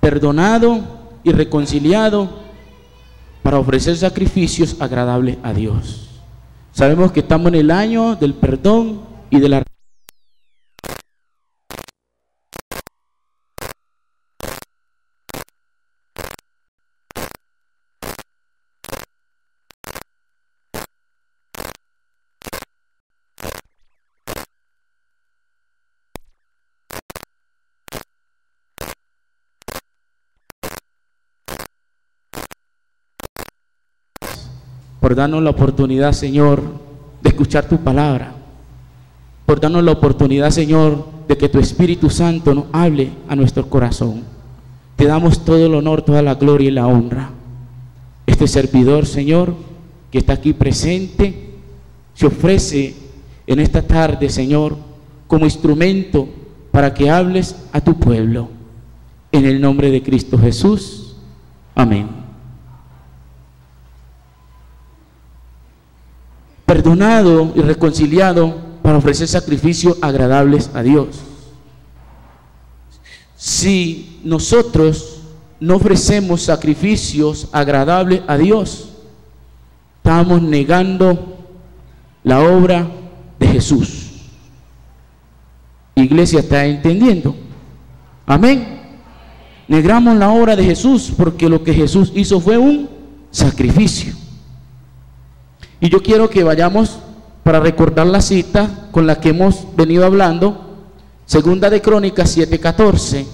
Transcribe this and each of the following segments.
perdonado y reconciliado para ofrecer sacrificios agradables a Dios. Sabemos que estamos en el año del perdón y de la por darnos la oportunidad, Señor, de escuchar tu palabra, por darnos la oportunidad, Señor, de que tu Espíritu Santo nos hable a nuestro corazón. Te damos todo el honor, toda la gloria y la honra. Este servidor, Señor, que está aquí presente, se ofrece en esta tarde, Señor, como instrumento para que hables a tu pueblo. En el nombre de Cristo Jesús. Amén. Perdonado y reconciliado para ofrecer sacrificios agradables a Dios. Si nosotros no ofrecemos sacrificios agradables a Dios, estamos negando la obra de Jesús. Iglesia, ¿está entendiendo? Amén. Negamos la obra de Jesús porque lo que Jesús hizo fue un sacrificio. Y yo quiero que vayamos para recordar la cita con la que hemos venido hablando, Segunda de Crónicas 7:14.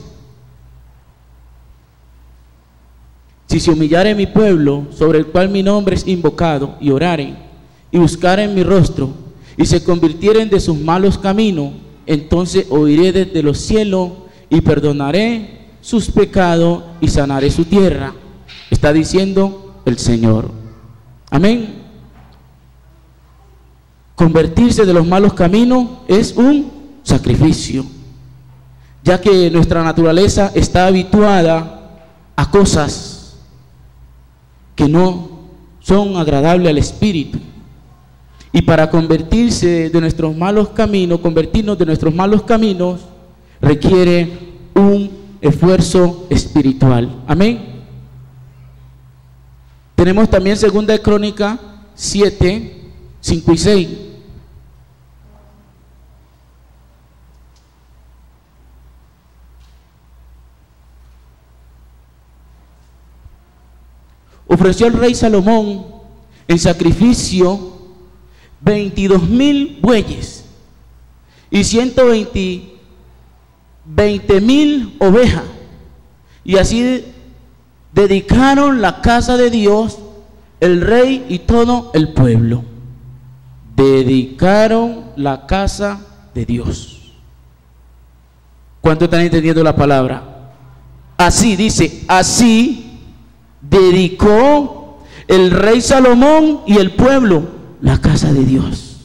Si se humillare mi pueblo, sobre el cual mi nombre es invocado, y oraren, y buscaren mi rostro, y se convirtieren de sus malos caminos, entonces oiré desde los cielos, y perdonaré sus pecados, y sanaré su tierra. Está diciendo el Señor. Amén. Convertirse de los malos caminos es un sacrificio, ya que nuestra naturaleza está habituada a cosas que no son agradables al espíritu. Y para convertirnos de nuestros malos caminos, requiere un esfuerzo espiritual. Amén. Tenemos también Segunda de Crónicas 7:5 y 6. Ofreció el rey Salomón en sacrificio 22,000 bueyes y 120,000 ovejas, y así dedicaron la casa de Dios, el rey y todo el pueblo. Dedicaron la casa de Dios. ¿Cuánto están entendiendo la palabra? Así dice, así dedicó el rey Salomón y el pueblo la casa de Dios.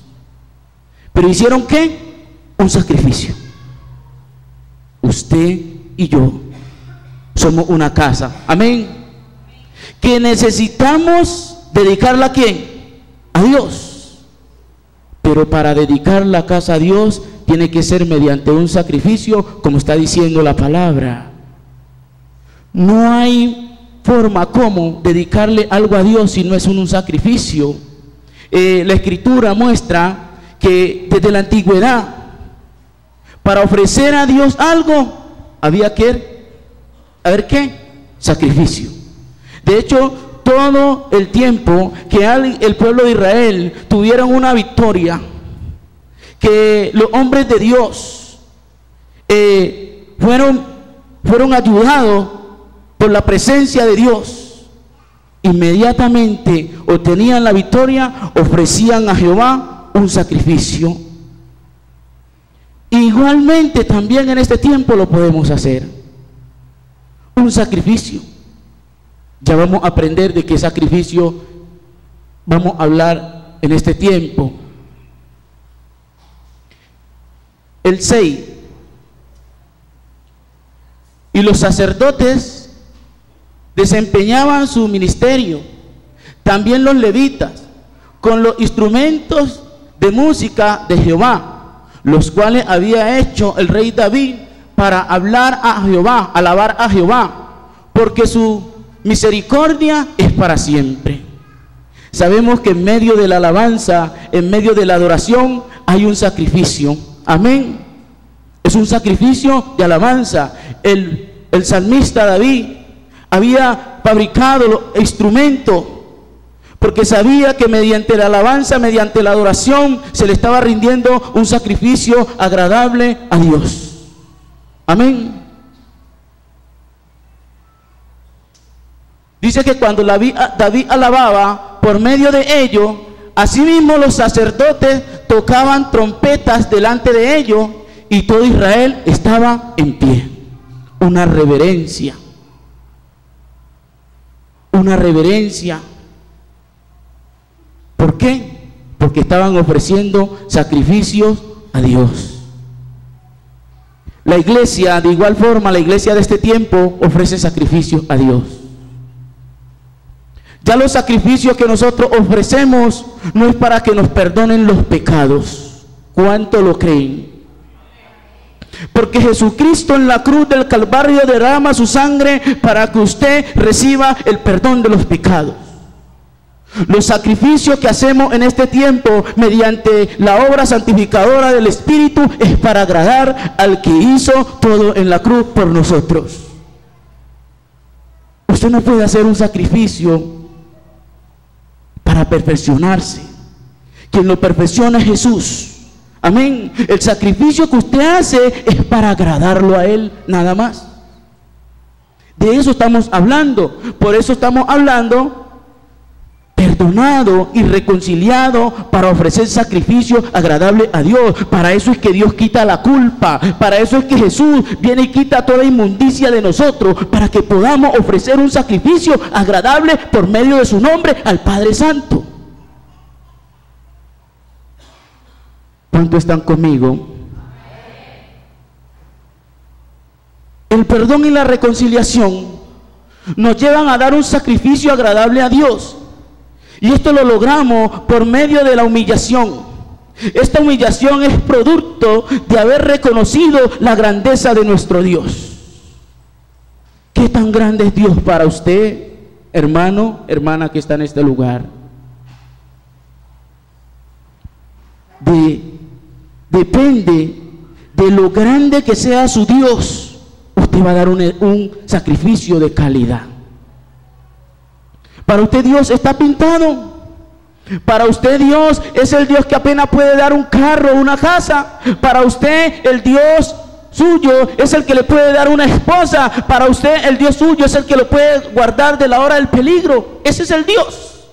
Pero ¿hicieron qué? Un sacrificio. Usted y yo somos una casa. Amén. Que necesitamos dedicarla ¿a quién? A Dios. Pero para dedicar la casa a Dios tiene que ser mediante un sacrificio, como está diciendo la palabra. No hay forma como dedicarle algo a Dios si no es un sacrificio. La escritura muestra que desde la antigüedad, para ofrecer a Dios algo, había que haber ¿qué? Sacrificio. De hecho, todo el tiempo que el pueblo de Israel tuvieron una victoria, que los hombres de Dios fueron ayudados por la presencia de Dios, inmediatamente obtenían la victoria, ofrecían a Jehová un sacrificio. Igualmente también en este tiempo lo podemos hacer, un sacrificio. Ya vamos a aprender de qué sacrificio vamos a hablar en este tiempo. El 6. Y los sacerdotes desempeñaban su ministerio, también los levitas, con los instrumentos de música de Jehová, los cuales había hecho el rey David para hablar a Jehová, alabar a Jehová, porque su misericordia es para siempre. Sabemos que en medio de la alabanza, en medio de la adoración, hay un sacrificio. Amén. Es un sacrificio de alabanza. El salmista David había fabricado los instrumentos porque sabía que mediante la alabanza, mediante la adoración, se le estaba rindiendo un sacrificio agradable a Dios. Amén. Dice que cuando David alababa, por medio de ello, asimismo los sacerdotes tocaban trompetas delante de ellos y todo Israel estaba en pie. Una reverencia. Una reverencia. ¿Por qué? Porque estaban ofreciendo sacrificios a Dios. La iglesia, de igual forma, la iglesia de este tiempo ofrece sacrificios a Dios. Ya los sacrificios que nosotros ofrecemos no es para que nos perdonen los pecados. ¿Cuánto lo creen? Porque Jesucristo en la cruz del Calvario derrama su sangre para que usted reciba el perdón de los pecados. Los sacrificios que hacemos en este tiempo mediante la obra santificadora del Espíritu es para agradar al que hizo todo en la cruz por nosotros. Usted no puede hacer un sacrificio para perfeccionarse. Quien lo perfecciona es Jesús. Amén. El sacrificio que usted hace es para agradarlo a Él, nada más. De eso estamos hablando. Por eso estamos hablando perdonado y reconciliado para ofrecer sacrificio agradable a Dios. Para eso es que Dios quita la culpa. Para eso es que Jesús viene y quita toda inmundicia de nosotros, para que podamos ofrecer un sacrificio agradable por medio de su nombre al Padre Santo. ¿Cuántos están conmigo? El perdón y la reconciliación nos llevan a dar un sacrificio agradable a Dios. Y esto lo logramos por medio de la humillación. Esta humillación es producto de haber reconocido la grandeza de nuestro Dios. ¿Qué tan grande es Dios para usted, hermano, hermana que está en este lugar? Depende de lo grande que sea su Dios, usted va a dar un sacrificio de calidad. Para usted Dios está pintado. Para usted Dios es el Dios que apenas puede dar un carro, una casa. Para usted el Dios suyo es el que le puede dar una esposa. Para usted el Dios suyo es el que lo puede guardar de la hora del peligro. Ese es el Dios.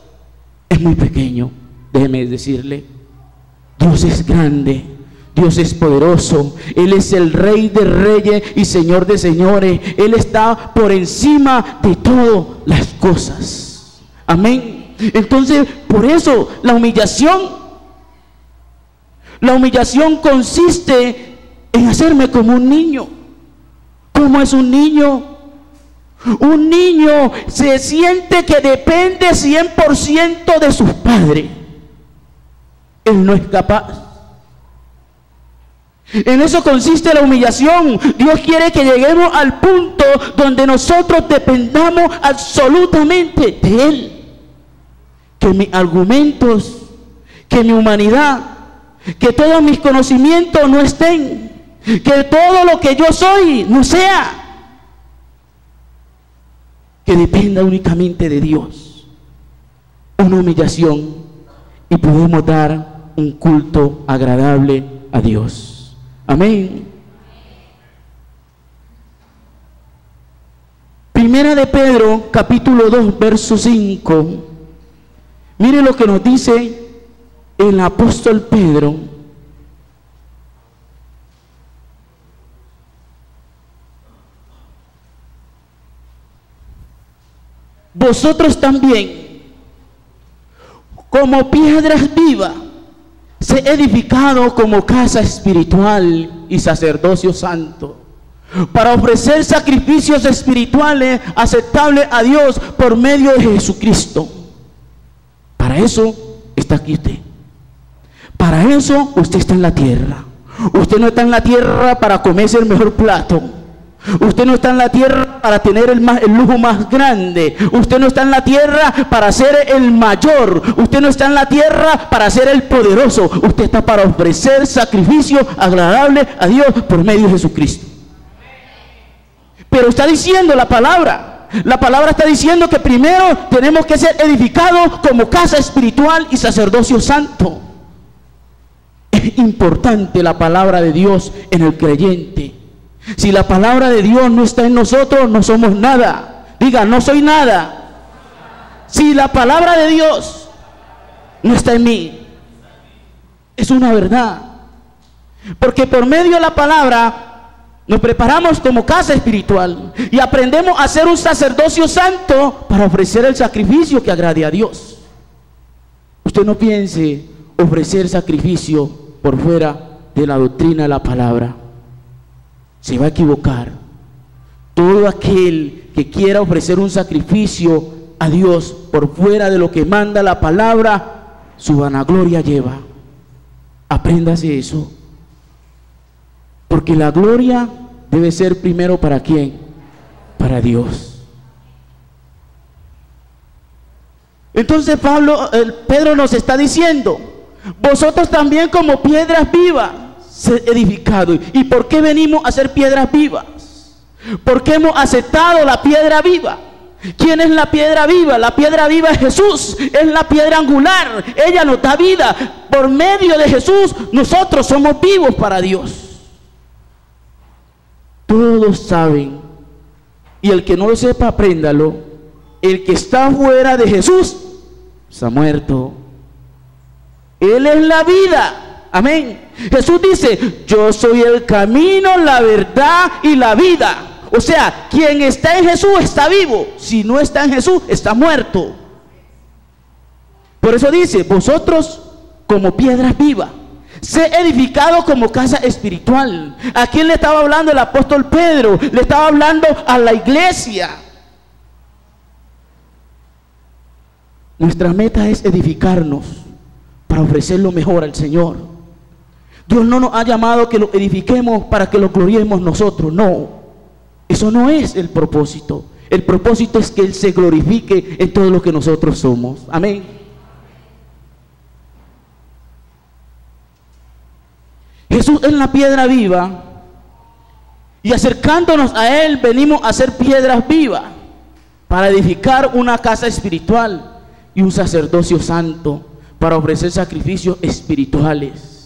Es muy pequeño, déjeme decirle. Dios es grande, Dios es poderoso. Él es el Rey de reyes y Señor de señores. Él está por encima de todas las cosas. Amén. Entonces, por eso la humillación consiste en hacerme como un niño. ¿Cómo es un niño? Un niño se siente que depende 100% de sus padres. Él no es capaz. En eso consiste la humillación. Dios quiere que lleguemos al punto donde nosotros dependamos absolutamente de Él. Que mis argumentos, que mi humanidad, que todos mis conocimientos no estén, que todo lo que yo soy no sea, que dependa únicamente de Dios. Una humillación y podemos dar un culto agradable a Dios. Amén. Primera de Pedro, capítulo 2, verso 5. Mire lo que nos dice el apóstol Pedro. Vosotros también, como piedras vivas, se edificado como casa espiritual y sacerdocio santo, para ofrecer sacrificios espirituales aceptables a Dios por medio de Jesucristo. Para eso está aquí usted. Para eso usted está en la tierra. Usted no está en la tierra para comerse el mejor plato. Usted no está en la tierra para tener el lujo más grande. Usted no está en la tierra para ser el mayor. Usted no está en la tierra para ser el poderoso. Usted está para ofrecer sacrificio agradable a Dios por medio de Jesucristo. Pero está diciendo la palabra está diciendo que primero tenemos que ser edificados como casa espiritual y sacerdocio santo. Es importante la palabra de Dios en el creyente. Si la palabra de Dios no está en nosotros, no somos nada. Diga, no soy nada. Si la palabra de Dios no está en mí, es una verdad. Porque por medio de la palabra nos preparamos como casa espiritual y aprendemos a ser un sacerdocio santo para ofrecer el sacrificio que agrade a Dios. Usted no piense ofrecer sacrificio por fuera de la doctrina de la palabra. Se va a equivocar. Todo aquel que quiera ofrecer un sacrificio a Dios por fuera de lo que manda la palabra, su vanagloria lleva. Apréndase eso. Porque la gloria debe ser primero ¿para quién? Para Dios. Entonces Pedro nos está diciendo: vosotros también como piedras vivas ser edificados. ¿Y por qué venimos a ser piedras vivas? Porque hemos aceptado la piedra viva. ¿Quién es la piedra viva? La piedra viva es Jesús, es la piedra angular. Ella nos da vida. Por medio de Jesús nosotros somos vivos para Dios. Todos saben, y el que no lo sepa, apréndalo: el que está fuera de Jesús está muerto. Él es la vida. Amén. Jesús dice: yo soy el camino, la verdad y la vida. O sea, quien está en Jesús está vivo. Si no está en Jesús, está muerto. Por eso dice: vosotros como piedras vivas, sé edificado como casa espiritual. ¿A quién le estaba hablando el apóstol Pedro? Le estaba hablando a la iglesia. Nuestra meta es edificarnos para ofrecer lo mejor al Señor. Dios no nos ha llamado que lo edifiquemos para que lo gloriemos nosotros. No, eso no es el propósito. El propósito es que Él se glorifique en todo lo que nosotros somos. Amén. Jesús es la piedra viva, y acercándonos a Él venimos a ser piedras vivas para edificar una casa espiritual y un sacerdocio santo para ofrecer sacrificios espirituales.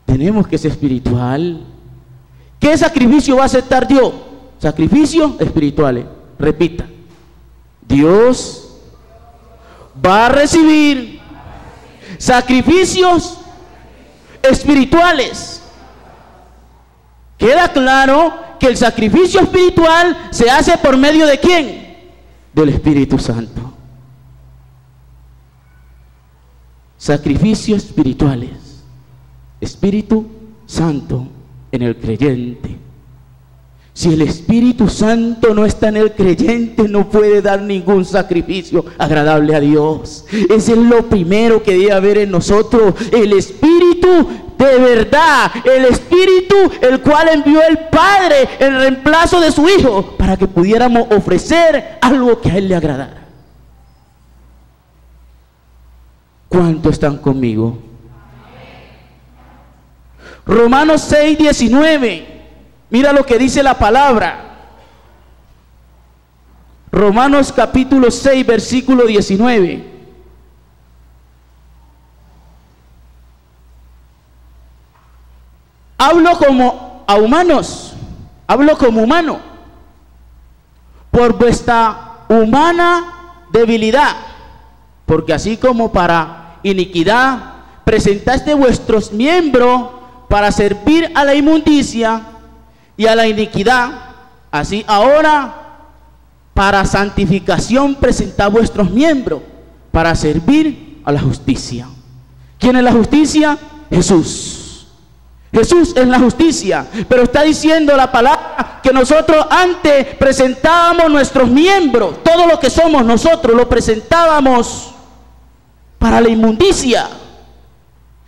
Tenemos que ser espiritual. ¿Qué sacrificio va a aceptar Dios? Sacrificios espirituales. Repita: Dios va a recibir sacrificios espirituales. Queda claro que el sacrificio espiritual se hace por medio ¿de quién? Del Espíritu Santo. Sacrificios espirituales. Espíritu Santo en el creyente. Si el Espíritu Santo no está en el creyente, no puede dar ningún sacrificio agradable a Dios. Ese es lo primero que debe haber en nosotros: el Espíritu de verdad, el Espíritu el cual envió el Padre en reemplazo de su Hijo para que pudiéramos ofrecer algo que a Él le agradara. ¿Cuántos están conmigo? Romanos 6:19. Mira lo que dice la palabra. Romanos capítulo 6, versículo 19. Hablo como a humanos, hablo como humano, por vuestra humana debilidad, porque así como para iniquidad presentaste vuestros miembros para servir a la inmundicia y a la iniquidad, así ahora para santificación presentad vuestros miembros para servir a la justicia. ¿Quién es la justicia? Jesús. Jesús es la justicia. Pero está diciendo la palabra que nosotros antes presentábamos nuestros miembros, todo lo que somos nosotros lo presentábamos para la inmundicia.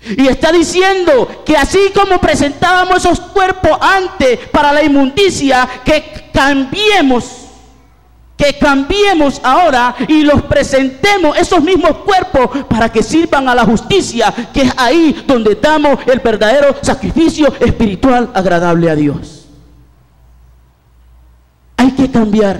Y está diciendo que así como presentábamos esos cuerpos antes para la inmundicia, que cambiemos ahora y los presentemos esos mismos cuerpos para que sirvan a la justicia, que es ahí donde damos el verdadero sacrificio espiritual agradable a Dios. Hay que cambiar.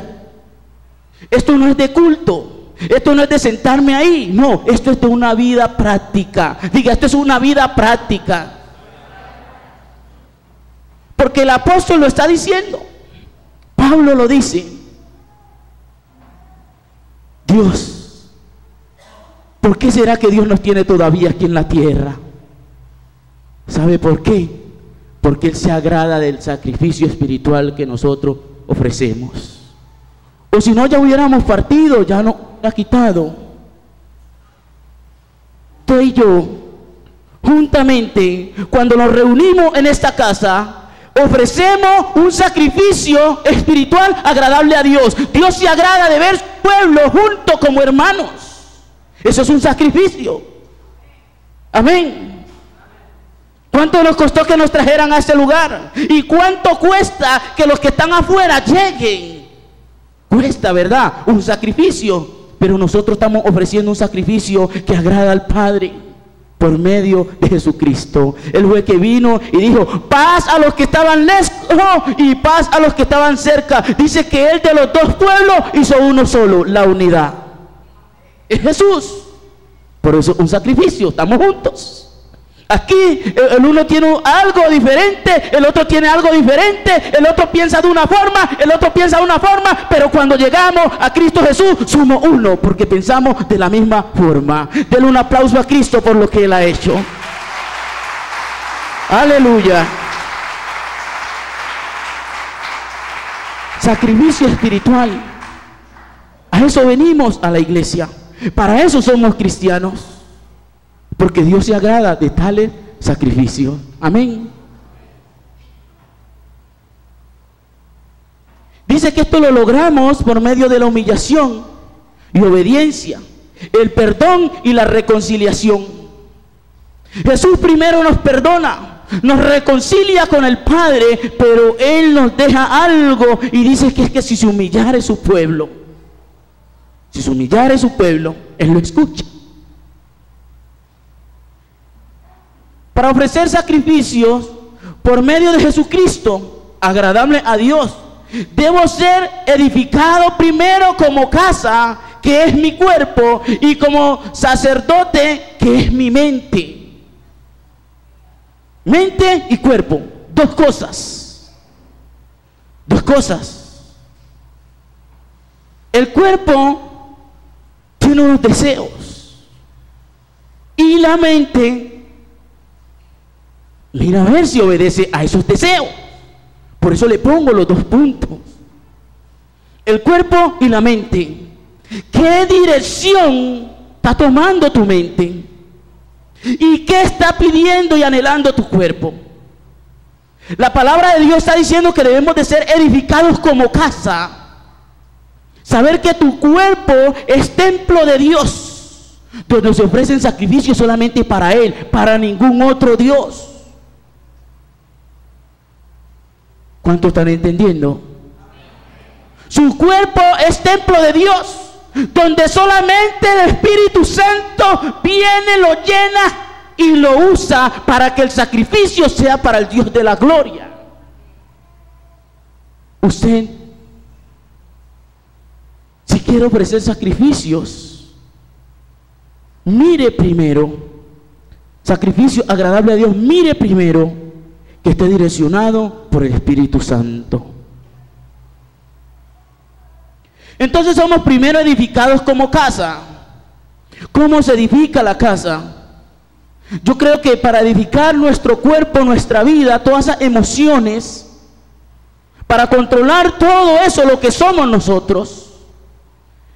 Esto no es de culto. Esto no es de sentarme ahí, no, esto es de una vida práctica. Diga, esto es una vida práctica. Porque el apóstol lo está diciendo. Pablo lo dice. Dios, ¿por qué será que Dios nos tiene todavía aquí en la tierra? ¿Sabe por qué? Porque Él se agrada del sacrificio espiritual que nosotros ofrecemos. O si no, ya hubiéramos partido, ya no ha quitado. Tú y yo, juntamente, cuando nos reunimos en esta casa, ofrecemos un sacrificio espiritual agradable a Dios. Dios se agrada de ver su pueblo junto como hermanos. Eso es un sacrificio. Amén. ¿Cuánto nos costó que nos trajeran a este lugar? ¿Y cuánto cuesta que los que están afuera lleguen? Cuesta, ¿verdad? Un sacrificio. Pero nosotros estamos ofreciendo un sacrificio que agrada al Padre por medio de Jesucristo. Él fue que vino y dijo: paz a los que estaban lejos y paz a los que estaban cerca. Dice que Él de los dos pueblos hizo uno solo, la unidad. Es Jesús. Por eso un sacrificio, estamos juntos. Aquí el uno tiene algo diferente, el otro tiene algo diferente, el otro piensa de una forma, el otro piensa de una forma, pero cuando llegamos a Cristo Jesús somos uno, porque pensamos de la misma forma. Denle un aplauso a Cristo por lo que Él ha hecho. Aleluya. Sacrificio espiritual. A eso venimos a la iglesia. Para eso somos cristianos. Porque Dios se agrada de tales sacrificios. Amén. Dice que esto lo logramos por medio de la humillación y obediencia, el perdón y la reconciliación. Jesús primero nos perdona, nos reconcilia con el Padre, pero Él nos deja algo y dice que es que si se humillare su pueblo, Él lo escucha. Para ofrecer sacrificios por medio de Jesucristo, agradable a Dios, debo ser edificado primero como casa, que es mi cuerpo, y como sacerdote, que es mi mente. Mente y cuerpo, dos cosas. El cuerpo tiene unos deseos y la mente, mira a ver si obedece a esos deseos. Por eso le pongo los dos puntos. El cuerpo y la mente. ¿Qué dirección está tomando tu mente? ¿Y qué está pidiendo y anhelando tu cuerpo? La palabra de Dios está diciendo que debemos de ser edificados como casa. Saber que tu cuerpo es templo de Dios, donde se ofrecen sacrificios solamente para Él, para ningún otro Dios. ¿Cuántos están entendiendo? Su cuerpo es templo de Dios, donde solamente el Espíritu Santo viene, lo llena y lo usa para que el sacrificio sea para el Dios de la gloria. Usted, si quiere ofrecer sacrificios, mire primero, sacrificio agradable a Dios, mire primero que esté direccionado por el Espíritu Santo. Entonces somos primero edificados como casa. ¿Cómo se edifica la casa? Yo creo que para edificar nuestro cuerpo, nuestra vida, todas esas emociones, para controlar todo eso, lo que somos nosotros,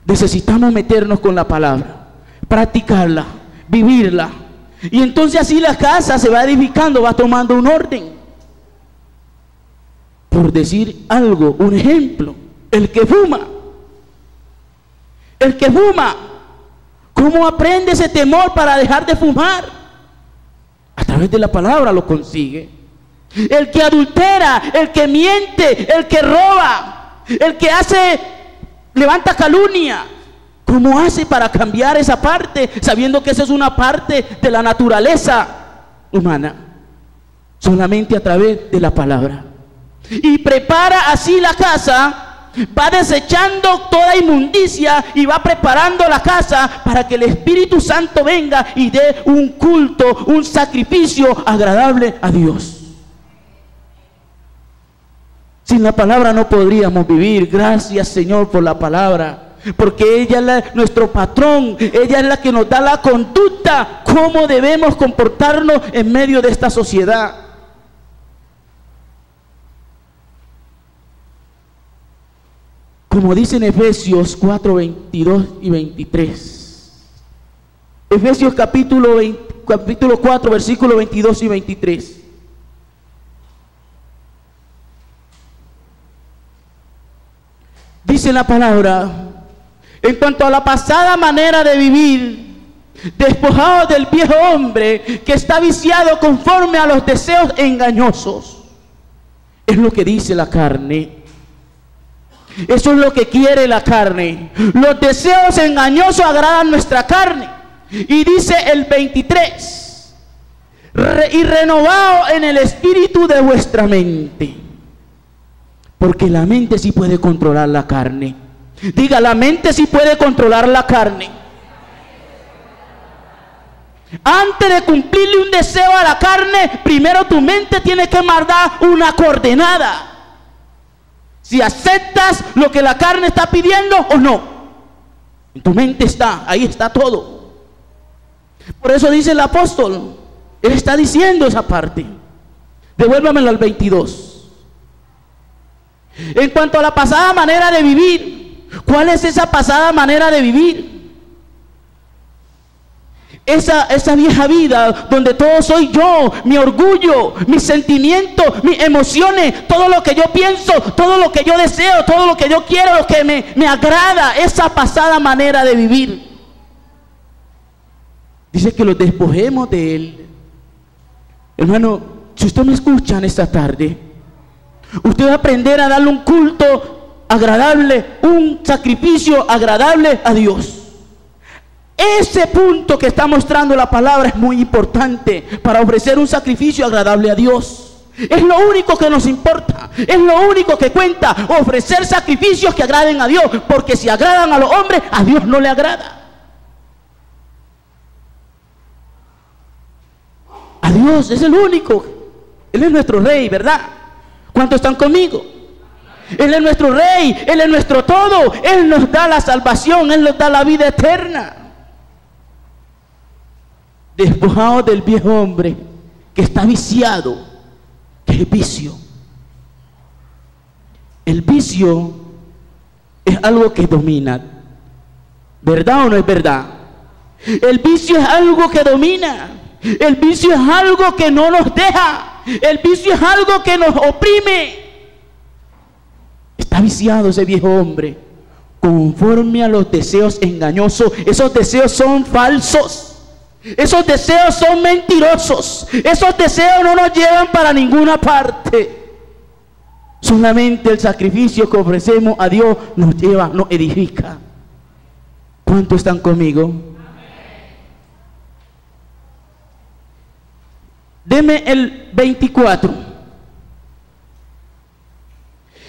necesitamos meternos con la palabra, practicarla, vivirla. Y entonces así la casa se va edificando, va tomando un orden. Por decir algo, un ejemplo, el que fuma, ¿cómo aprende ese temor para dejar de fumar? través de la palabra lo consigue. El que adultera, el que miente, el que roba, el que levanta calumnia, ¿cómo hace para cambiar esa parte, sabiendo que esa es una parte de la naturaleza humana? Solamente a través de la palabra. Y prepara así la casa, va desechando toda inmundicia y va preparando la casa para que el Espíritu Santo venga y dé un culto, un sacrificio agradable a Dios. Sin la palabra no podríamos vivir. Gracias, Señor, por la palabra, porque ella es nuestro patrón, ella es la que nos da la conducta, cómo debemos comportarnos en medio de esta sociedad. Como dice en Efesios 4, 22 y 23. Efesios capítulo 4, versículos 22 y 23. Dice la palabra: en cuanto a la pasada manera de vivir, despojados del viejo hombre que está viciado conforme a los deseos engañosos. Es lo que dice la carne. Eso es lo que quiere la carne. Los deseos engañosos agradan nuestra carne. Y dice el 23: y renovado en el espíritu de vuestra mente. Porque la mente sí puede controlar la carne. Diga, la mente sí puede controlar la carne. Antes de cumplirle un deseo a la carne, primero tu mente tiene que mandar una coordenada. Si aceptas lo que la carne está pidiendo o no. En tu mente está, ahí está todo. Por eso dice el apóstol, él está diciendo esa parte. Devuélvamelo al 22. En cuanto a la pasada manera de vivir, ¿cuál es esa pasada manera de vivir? Esa vieja vida donde todo soy yo, mi orgullo, mis sentimientos, mis emociones, todo lo que yo pienso, todo lo que yo deseo, todo lo que yo quiero, lo que me agrada, esa pasada manera de vivir. Dice que los despojemos de él. Hermano, si usted me escucha en esta tarde, usted va a aprender a darle un culto agradable, un sacrificio agradable a Dios. Ese punto que está mostrando la palabra es muy importante para ofrecer un sacrificio agradable a Dios. Es lo único que nos importa, es lo único que cuenta, ofrecer sacrificios que agraden a Dios, porque si agradan a los hombres, a Dios no le agrada. A Dios es el único. Él es nuestro rey, ¿verdad? ¿Cuántos están conmigo? Él es nuestro rey, Él es nuestro todo. Él nos da la salvación, Él nos da la vida eterna. Despojados del viejo hombre que está viciado, que es vicio. El vicio es algo que domina. ¿Verdad o no es verdad? El vicio es algo que domina. El vicio es algo que no nos deja. El vicio es algo que nos oprime. Está viciado ese viejo hombre conforme a los deseos engañosos. Esos deseos son falsos. Esos deseos son mentirosos. Esos deseos no nos llevan para ninguna parte. Solamente el sacrificio que ofrecemos a Dios nos lleva, nos edifica. ¿Cuántos están conmigo? Deme el 24.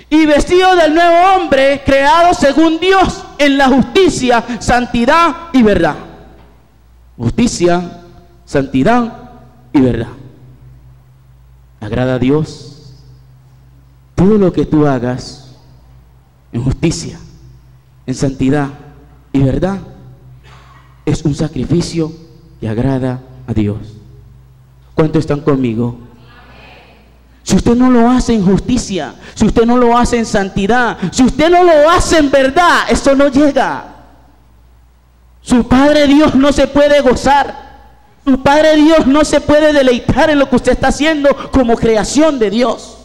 Y vestido del nuevo hombre, creado según Dios en la justicia, santidad y verdad. Justicia, santidad y verdad. Agrada a Dios todo lo que tú hagas en justicia, en santidad y verdad. Es un sacrificio que agrada a Dios. ¿Cuántos están conmigo? Si usted no lo hace en justicia, si usted no lo hace en santidad, si usted no lo hace en verdad, eso no llega. Su Padre Dios no se puede gozar. Su Padre Dios no se puede deleitar en lo que usted está haciendo como creación de Dios.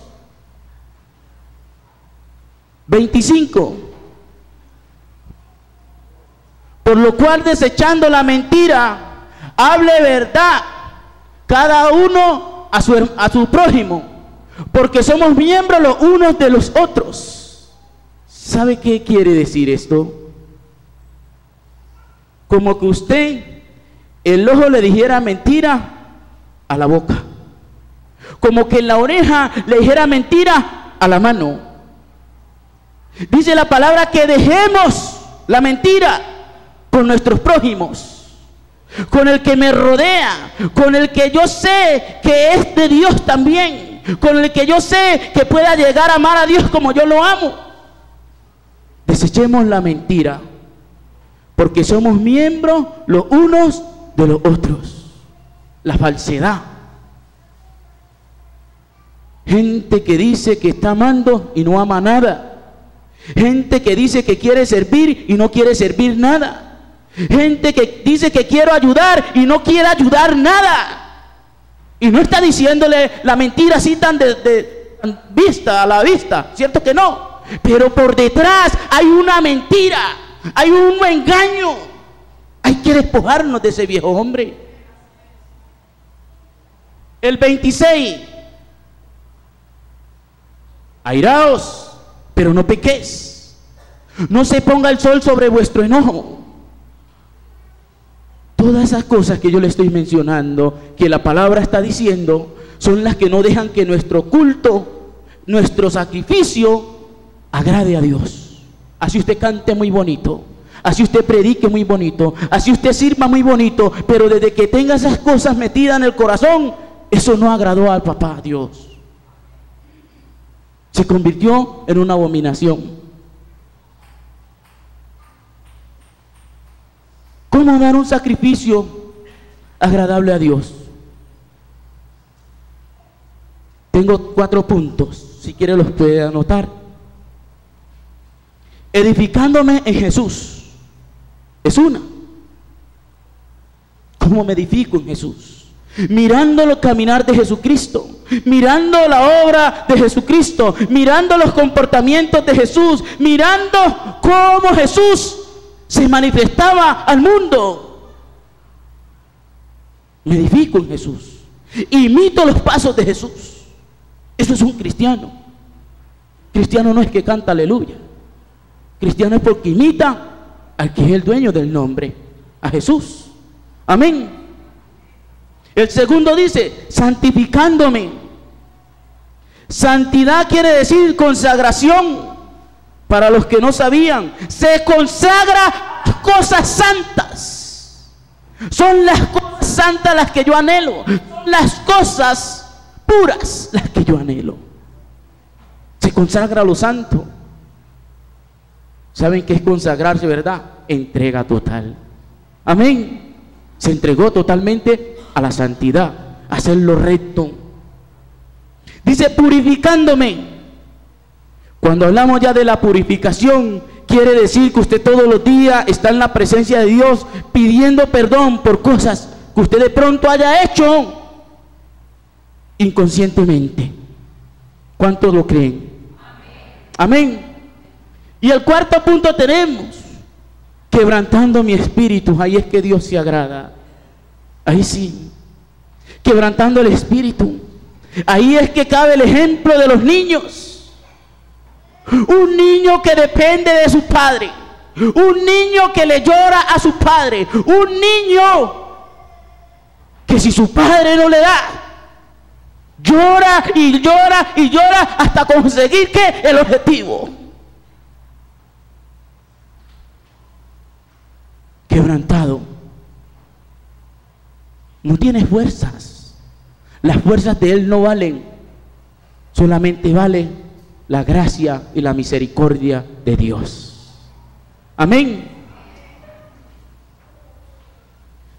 25. Por lo cual, desechando la mentira, hable verdad, cada uno a su prójimo, porque somos miembros los unos de los otros. ¿Sabe qué quiere decir esto? Como que usted, el ojo le dijera mentira a la boca, como que la oreja le dijera mentira a la mano. Dice la palabra que dejemos la mentira con nuestros prójimos, con el que me rodea, con el que yo sé que es de Dios también, con el que yo sé que pueda llegar a amar a Dios como yo lo amo. Desechemos la mentira, porque somos miembros los unos de los otros. La falsedad. Gente que dice que está amando y no ama nada. Gente que dice que quiere servir y no quiere servir nada. Gente que dice que quiero ayudar y no quiere ayudar nada. Y no está diciéndole la mentira así tan vista a la vista, ¿cierto que no? Pero por detrás hay una mentira, hay un engaño. Hay que despojarnos de ese viejo hombre. El 26. Airaos, pero no pequéis. No se ponga el sol sobre vuestro enojo. Todas esas cosas que yo le estoy mencionando, que la palabra está diciendo, son las que no dejan que nuestro culto, nuestro sacrificio, agrade a Dios. Así usted cante muy bonito, así usted predique muy bonito, así usted sirva muy bonito, pero desde que tenga esas cosas metidas en el corazón, eso no agradó al papá Dios. Se convirtió en una abominación. ¿Cómo dar un sacrificio agradable a Dios? Tengo 4 puntos, si quiere los puede anotar. Edificándome en Jesús, es una. ¿Cómo me edifico en Jesús? Mirando el caminar de Jesucristo, mirando la obra de Jesucristo, mirando los comportamientos de Jesús, mirando cómo Jesús se manifestaba al mundo. Me edifico en Jesús, imito los pasos de Jesús. Eso es un cristiano. Cristiano no es que canta aleluya. Cristiano es porque imita al que es el dueño del nombre, a Jesús. Amén. El segundo dice, santificándome. Santidad quiere decir consagración. Para los que no sabían, se consagra a cosas santas. Son las cosas santas las que yo anhelo. Son las cosas puras las que yo anhelo. Se consagra a lo santo. ¿Saben qué es consagrarse, verdad? Entrega total. Amén. Se entregó totalmente a la santidad, a hacer lo recto. Dice, purificándome. Cuando hablamos ya de la purificación, quiere decir que usted todos los días está en la presencia de Dios pidiendo perdón por cosas que usted de pronto haya hecho inconscientemente. ¿Cuántos lo creen? Amén. Y el cuarto punto tenemos, quebrantando mi espíritu. Ahí es que Dios se agrada. Ahí sí, quebrantando el espíritu. Ahí es que cabe el ejemplo de los niños. Un niño que depende de su padre, un niño que le llora a su padre, un niño que si su padre no le da, llora y llora y llora hasta conseguir ¿qué? El objetivo. Quebrantado. No tiene fuerzas. Las fuerzas de él no valen. Solamente vale la gracia y la misericordia de Dios. Amén.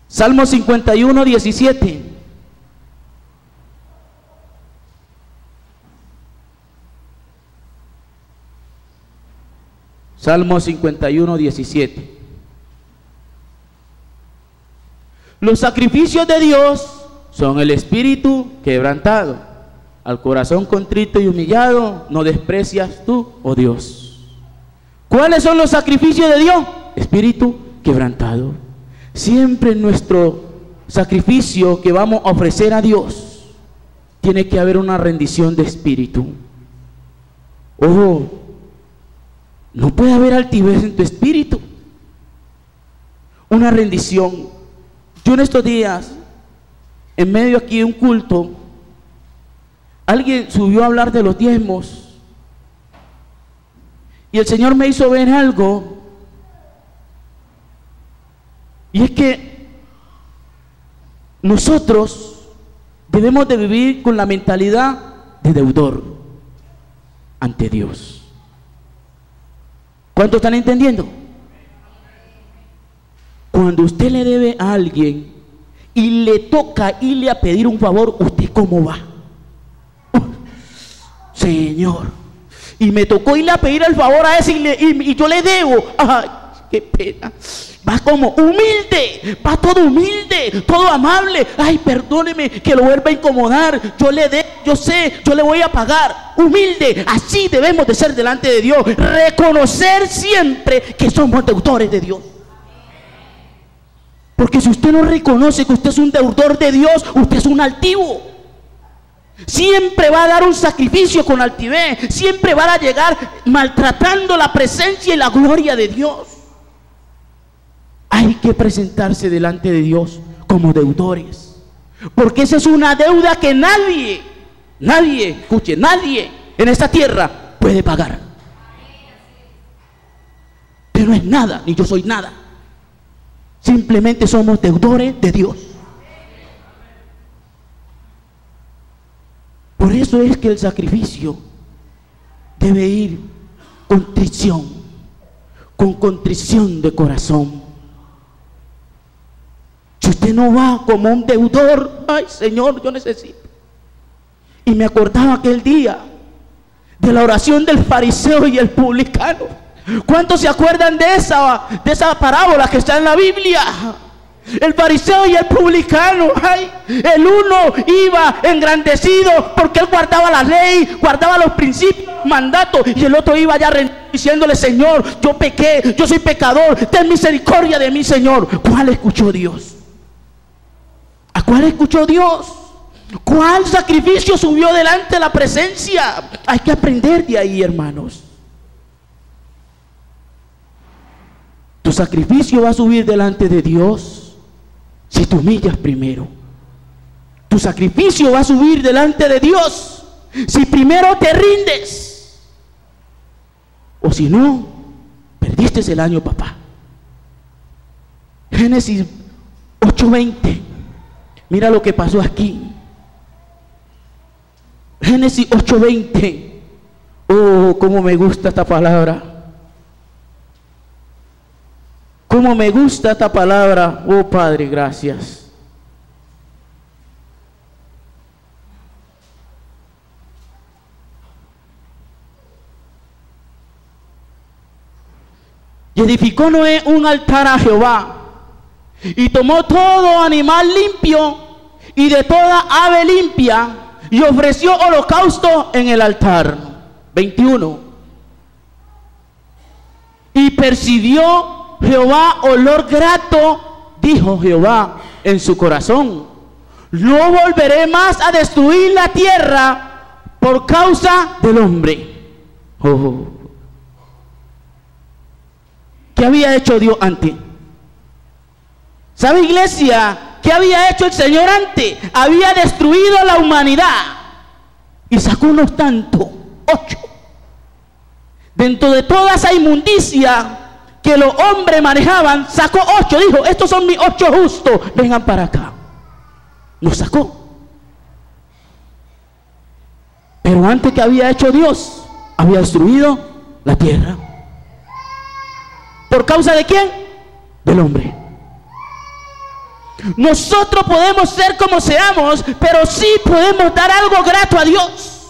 Salmo 51, 17. Salmo 51, 17. Los sacrificios de Dios son el espíritu quebrantado. Al corazón contrito y humillado no desprecias tú, oh Dios. ¿Cuáles son los sacrificios de Dios? Espíritu quebrantado. Siempre en nuestro sacrificio que vamos a ofrecer a Dios, tiene que haber una rendición de espíritu. Ojo, no puede haber altivez en tu espíritu. Una rendición. Yo en estos días, en medio aquí de un culto, alguien subió a hablar de los diezmos y el Señor me hizo ver algo, y es que nosotros debemos de vivir con la mentalidad de deudor ante Dios. ¿Cuántos están entendiendo? Cuando usted le debe a alguien y le toca irle a pedir un favor, ¿usted cómo va? Señor, y me tocó irle a pedir el favor a ese y yo le debo. Ay, qué pena. Va como humilde, va todo humilde, todo amable. Ay, perdóneme que lo vuelva a incomodar. Yo le debo, yo sé, yo le voy a pagar. Humilde, así debemos de ser delante de Dios. Reconocer siempre que somos deudores de Dios. Porque si usted no reconoce que usted es un deudor de Dios, usted es un altivo. Siempre va a dar un sacrificio con altivez. Siempre va a llegar maltratando la presencia y la gloria de Dios. Hay que presentarse delante de Dios como deudores. Porque esa es una deuda que nadie en esta tierra puede pagar. Pero no es nada, ni yo soy nada. Simplemente somos deudores de Dios. Por eso es que el sacrificio debe ir con contrición de corazón. Si usted no va como un deudor, ay Señor, yo necesito. Y me acordaba aquel día de la oración del fariseo y el publicano. ¿Cuántos se acuerdan de esa parábola que está en la Biblia? El fariseo y el publicano, ay, el uno iba engrandecido porque él guardaba la ley, guardaba los principios, mandatos, y el otro iba ya diciéndole: Señor, yo pequé, yo soy pecador, ten misericordia de mí, Señor. ¿Cuál escuchó Dios? ¿A cuál escuchó Dios? ¿Cuál sacrificio subió delante de la presencia? Hay que aprender de ahí, hermanos. Tu sacrificio va a subir delante de Dios si te humillas primero. Tu sacrificio va a subir delante de Dios si primero te rindes. O si no, perdiste el año, papá. Génesis 8:20. Mira lo que pasó aquí. Génesis 8:20. Oh, cómo me gusta esta palabra. Cómo me gusta esta palabra. Oh, Padre, gracias. Y edificó Noé un altar a Jehová, y tomó todo animal limpio y de toda ave limpia, y ofreció holocausto en el altar. 21. Y percibió Jehová olor grato, dijo Jehová en su corazón: no volveré más a destruir la tierra por causa del hombre. Oh. ¿Qué había hecho Dios antes? ¿Sabe, iglesia? ¿Qué había hecho el Señor antes? Había destruido la humanidad y sacó unos tantos, 8. Dentro de toda esa inmundicia que los hombres manejaban, sacó 8. Dijo: estos son mis 8 justos, vengan para acá. Los sacó. Pero antes, que había hecho Dios, había destruido la tierra. ¿Por causa de quién? Del hombre. Nosotros podemos ser como seamos, pero sí podemos dar algo grato a Dios.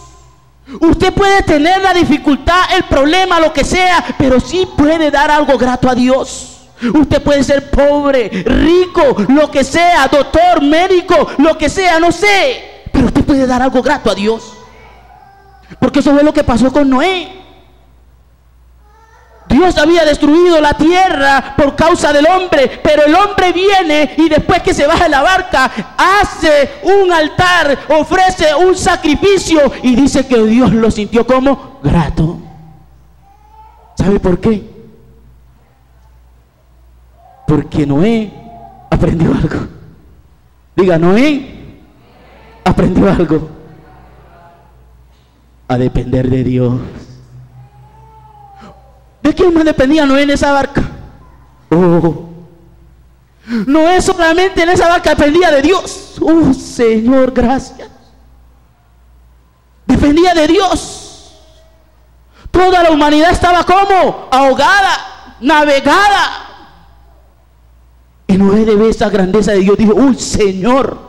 Usted puede tener la dificultad, el problema, lo que sea, pero sí puede dar algo grato a Dios. Usted puede ser pobre, rico, lo que sea, doctor, médico, lo que sea, no sé, pero usted puede dar algo grato a Dios. Porque eso fue lo que pasó con Noé. Dios Dios había destruido la tierra por causa del hombre, pero el hombre viene y después que se baja de la barca, hace un altar, ofrece un sacrificio y dice que Dios lo sintió como grato. ¿Sabe por qué? Porque Noé aprendió algo. Diga, Noé aprendió algo. A depender de Dios. ¿De quién más dependía Noé en esa barca? Oh, Noé solamente en esa barca dependía de Dios. Oh, Señor, gracias. Dependía de Dios. Toda la humanidad estaba como ahogada, navegada. Y Noé, de ver esa grandeza de Dios, dijo: uy, Señor,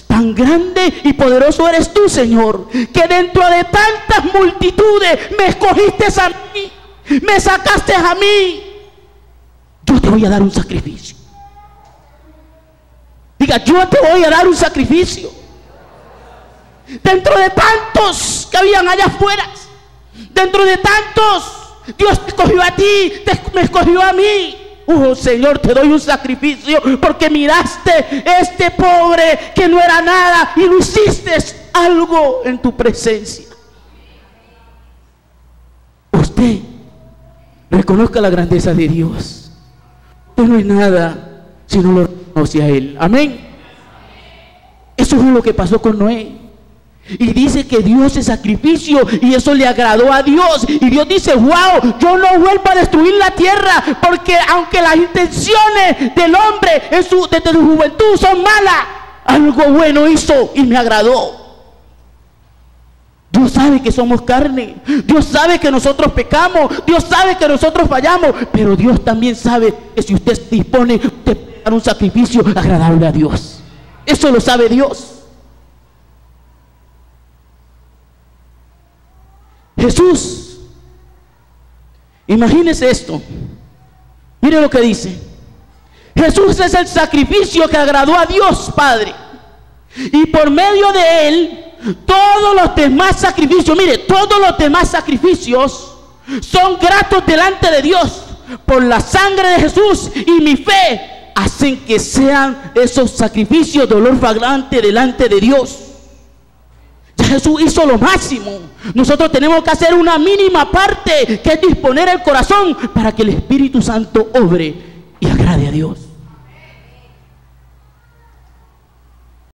tan grande y poderoso eres tú, Señor, que dentro de tantas multitudes me escogiste a mí, me sacaste a mí. Yo te voy a dar un sacrificio. Diga, yo te voy a dar un sacrificio. Dentro de tantos que habían allá afuera, dentro de tantos, Dios te escogió a ti, me escogió a mí. Oh, Señor, te doy un sacrificio porque miraste este pobre que no era nada y lo hiciste algo en tu presencia. Usted reconozca la grandeza de Dios. Usted no es nada si no lo reconoce a Él. Amén. Eso es lo que pasó con Noé. Y dice que dio ese sacrificio y eso le agradó a Dios. Y Dios dice: wow, yo no vuelvo a destruir la tierra, porque aunque las intenciones del hombre desde su juventud son malas, algo bueno hizo y me agradó. Dios sabe que somos carne, Dios sabe que nosotros pecamos, Dios sabe que nosotros fallamos, pero Dios también sabe que si usted se dispone, usted puede dar un sacrificio agradable a Dios. Eso lo sabe Dios. Jesús, imagínese esto. Mire lo que dice. Jesús es el sacrificio que agradó a Dios Padre, y por medio de Él todos los demás sacrificios, mire, todos los demás sacrificios son gratos delante de Dios. Por la sangre de Jesús y mi fe hacen que sean esos sacrificios dolor fragante delante de Dios. Ya Jesús hizo lo máximo. Nosotros tenemos que hacer una mínima parte, que es disponer el corazón para que el Espíritu Santo obre y agrade a Dios.